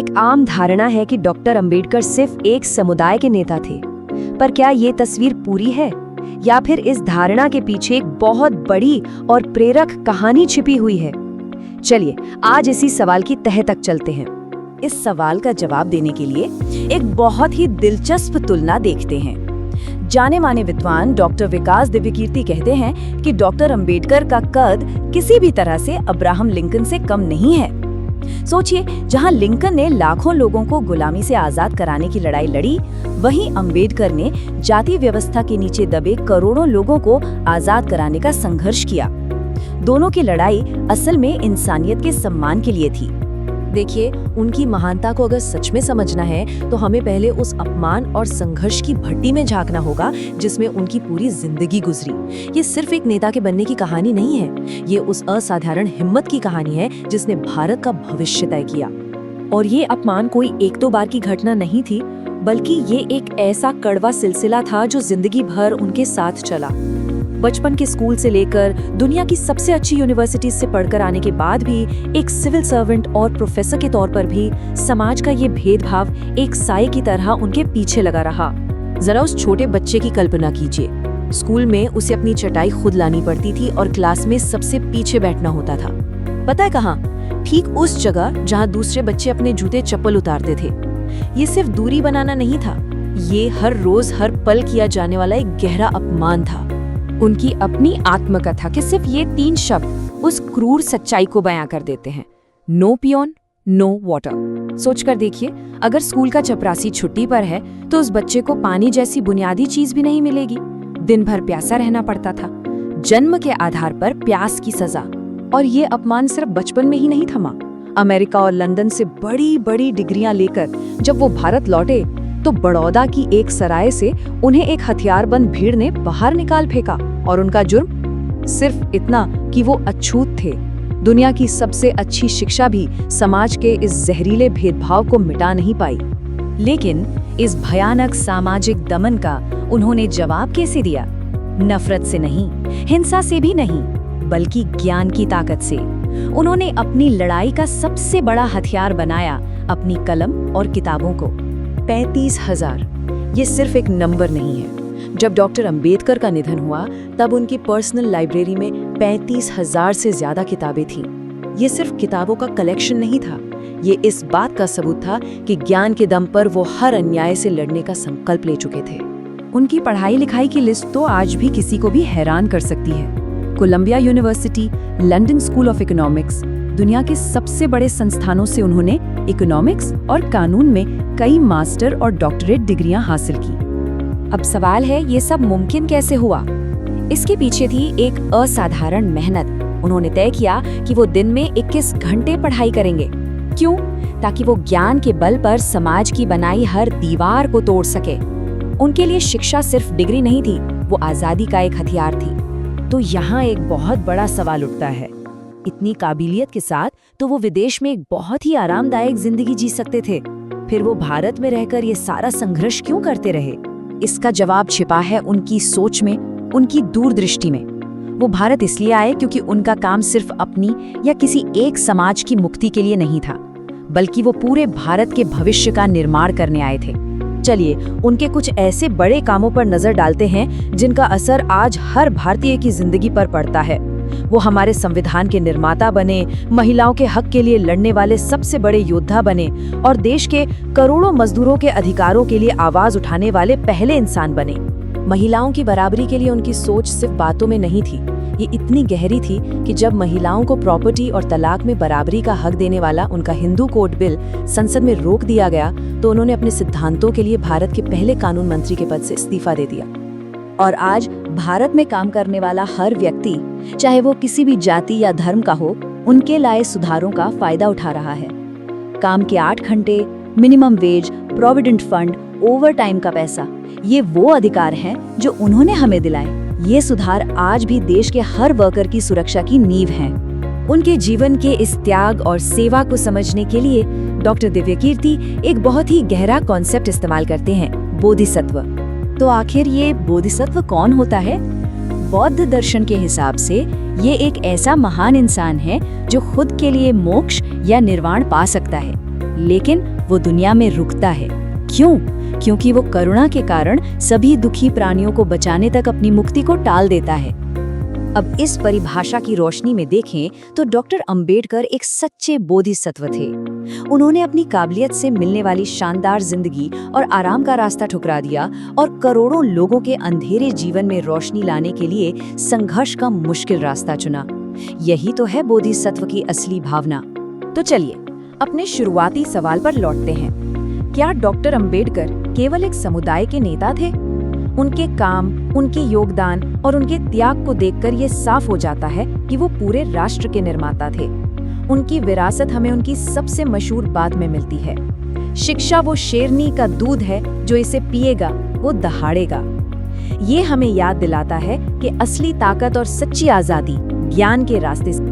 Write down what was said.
एक आम धारणा है कि डॉक्टर अंबेडकर सिर्फ एक समुदाय के नेता थे, पर क्या ये तस्वीर पूरी है या फिर इस धारणा के पीछे एक बहुत बड़ी और प्रेरक कहानी छिपी हुई है? चलिए आज इसी सवाल की तह तक चलते हैं। इस सवाल का जवाब देने के लिए एक बहुत ही दिलचस्प तुलना देखते हैं। जाने माने विद्वान डॉक्टर विकास दिव्यकीर्ति कहते हैं कि डॉक्टर अंबेडकर का कद किसी भी तरह से अब्राहम लिंकन से कम नहीं है। सोचिए, जहां लिंकन ने लाखों लोगों को गुलामी से आजाद कराने की लड़ाई लड़ी, वहीं अंबेडकर ने जाति व्यवस्था के नीचे दबे करोड़ों लोगों को आजाद कराने का संघर्ष किया। दोनों की लड़ाई असल में इंसानियत के सम्मान के लिए थी। देखिए, उनकी महानता को अगर सच में समझना है तो हमें पहले उस अपमान और संघर्ष की भट्टी में झांकना होगा जिसमें उनकी पूरी जिंदगी गुजरी। ये सिर्फ एक नेता के बनने की कहानी नहीं है, ये उस असाधारण हिम्मत की कहानी है जिसने भारत का भविष्य तय किया। और ये अपमान कोई एक दो बार की घटना नहीं थी, बल्कि ये एक ऐसा कड़वा सिलसिला था जो जिंदगी भर उनके साथ चला। बचपन के स्कूल से लेकर दुनिया की सबसे अच्छी यूनिवर्सिटीज से पढ़कर आने के बाद भी एक सिविल सर्वेंट और प्रोफेसर के तौर पर भी समाज का ये भेदभाव एक साए की तरह उनके पीछे लगा रहा। जरा उस छोटे बच्चे की कल्पना कीजिए, स्कूल में उसे अपनी चटाई खुद लानी पड़ती थी और क्लास में सबसे पीछे बैठना होता था। पता है कहाँ? ठीक उस जगह जहाँ दूसरे बच्चे अपने जूते चप्पल उतारते थे। ये सिर्फ दूरी बनाना नहीं था, ये हर रोज हर पल किया जाने वाला एक गहरा अपमान था। उनकी अपनी आत्मकथा के सिर्फ ये 3 शब्द उस क्रूर सच्चाई को बयां कर देते हैं। No peon, no water. सोच कर देखिए, अगर स्कूल का चपरासी छुट्टी पर है तो उस बच्चे को पानी जैसी बुनियादी चीज भी नहीं मिलेगी। दिन भर प्यासा रहना पड़ता था, जन्म के आधार पर प्यास की सजा। और ये अपमान सिर्फ बचपन में ही नहीं थमा। अमेरिका और लंदन से बड़ी बड़ी डिग्रियां लेकर जब वो भारत लौटे तो बड़ौदा की एक सराय से उन्हें एक हथियारबंद भीड़ ने बाहर निकाल फेंका। और उनका जुर्म सिर्फ इतना कि वो अछूत थे। दुनिया की सबसे अच्छी शिक्षा भी समाज के इस जहरीले भेदभाव को मिटा नहीं पाई। लेकिन इस भयानक सामाजिक दमन का उन्होंने जवाब कैसे दिया? नफरत से नहीं, हिंसा से भी नहीं, बल्कि ज्ञान की ताकत से। उन्होंने अपनी लड़ाई का सबसे बड़ा हथियार बनाया अपनी कलम और किताबों को। 35,000 ये सिर्फ एक नंबर नहीं है। जब डॉक्टर अंबेडकर का निधन हुआ तब उनकी पर्सनल लाइब्रेरी में 35,000 से ज्यादा किताबें थीं। ये सिर्फ किताबों का कलेक्शन नहीं था, ये इस बात का सबूत था कि ज्ञान के दम पर वो हर अन्याय से लड़ने का संकल्प ले चुके थे। उनकी पढ़ाई लिखाई की लिस्ट तो आज भी किसी को भी हैरान कर सकती है। Columbia University, London School of Economics, दुनिया के सबसे बड़े संस्थानों से उन्होंने इकोनॉमिक्स और कानून में कई मास्टर और डॉक्टरेट डिग्रियां हासिल की। अब सवाल है, ये सब मुमकिन कैसे हुआ? इसके पीछे थी एक असाधारण मेहनत। उन्होंने तय किया कि वो दिन में 21 घंटे पढ़ाई करेंगे। क्यों? ताकि वो ज्ञान के बल पर समाज की बनाई हर दीवार को तोड़ सके। उनके लिए शिक्षा सिर्फ डिग्री नहीं थी, वो आजादी का एक हथियार थी। तो यहाँ एक बहुत बड़ा सवाल उठता है, इतनी काबिलियत के साथ तो वो विदेश में एक बहुत ही आरामदायक जिंदगी जी सकते थे, फिर वो भारत में रहकर ये सारा संघर्ष क्यों करते रहे? इसका जवाब छिपा है उनकी सोच में, उनकी दूरदृष्टि में। वो भारत इसलिए आए क्योंकि उनका काम सिर्फ अपनी या किसी एक समाज की मुक्ति के लिए नहीं था, बल्कि वो पूरे भारत के भविष्य का निर्माण करने आए थे। चलिए उनके कुछ ऐसे बड़े कामों पर नजर डालते हैं जिनका असर आज हर भारतीय की जिंदगी पर पड़ता है। वो हमारे संविधान के निर्माता बने, महिलाओं के हक के लिए लड़ने वाले सबसे बड़े योद्धा बने और देश के करोड़ों मजदूरों के अधिकारों के लिए आवाज उठाने वाले पहले इंसान बने। महिलाओं की बराबरी के लिए उनकी सोच सिर्फ बातों में नहीं थी, ये इतनी गहरी थी कि जब महिलाओं को प्रॉपर्टी और तलाक में बराबरी का हक देने वाला उनका हिंदू कोड बिल संसद में रोक दिया गया तो उन्होंने अपने सिद्धांतों के लिए भारत के पहले कानून मंत्री के पद से इस्तीफा दे दिया। और आज भारत में काम करने वाला हर व्यक्ति, चाहे वो किसी भी जाति या धर्म का हो, उनके लाए सुधारों का फायदा उठा रहा है। काम के 8 घंटे, minimum wage, provident fund, over time का पैसा, ये वो अधिकार हैं जो उन्होंने हमें दिलाए। ये सुधार आज भी देश के हर वर्कर की सुरक्षा की नींव हैं। उनके जीवन के इस त्याग और सेवा को समझने के लिए डॉक्टर दिव्यकीर्ति एक बहुत ही गहरा कॉन्सेप्ट इस्तेमाल करते हैं, बोधिसत्व। तो आखिर ये बोधिसत्व कौन होता है? बौद्ध दर्शन के हिसाब से ये एक ऐसा महान इंसान है जो खुद के लिए मोक्ष या निर्वाण पा सकता है, लेकिन वो दुनिया में रुकता है। क्यों? क्योंकि वो करुणा के कारण सभी दुखी प्राणियों को बचाने तक अपनी मुक्ति को टाल देता है। अब इस परिभाषा की रोशनी में देखें तो डॉक्टर अंबेडकर एक सच्चे बोधिसत्व थे। उन्होंने अपनी काबिलियत से मिलने वाली शानदार जिंदगी और आराम का रास्ता ठुकरा दिया और करोड़ों लोगों के अंधेरे जीवन में रोशनी लाने के लिए संघर्ष का मुश्किल रास्ता चुना। यही तो है बोधिसत्व की असली भावना। तो चलिए अपने शुरुआती सवाल पर लौटते हैं। क्या डॉक्टर अंबेडकर केवल एक समुदाय के नेता थे? उनके काम, उनके योगदान और उनके त्याग को देखकर ये साफ हो जाता है कि वो पूरे राष्ट्र के निर्माता थे। उनकी विरासत हमें उनकी सबसे मशहूर बात में मिलती है, शिक्षा वो शेरनी का दूध है, जो इसे पिएगा वो दहाड़ेगा। ये हमें याद दिलाता है कि असली ताकत और सच्ची आजादी ज्ञान के रास्ते से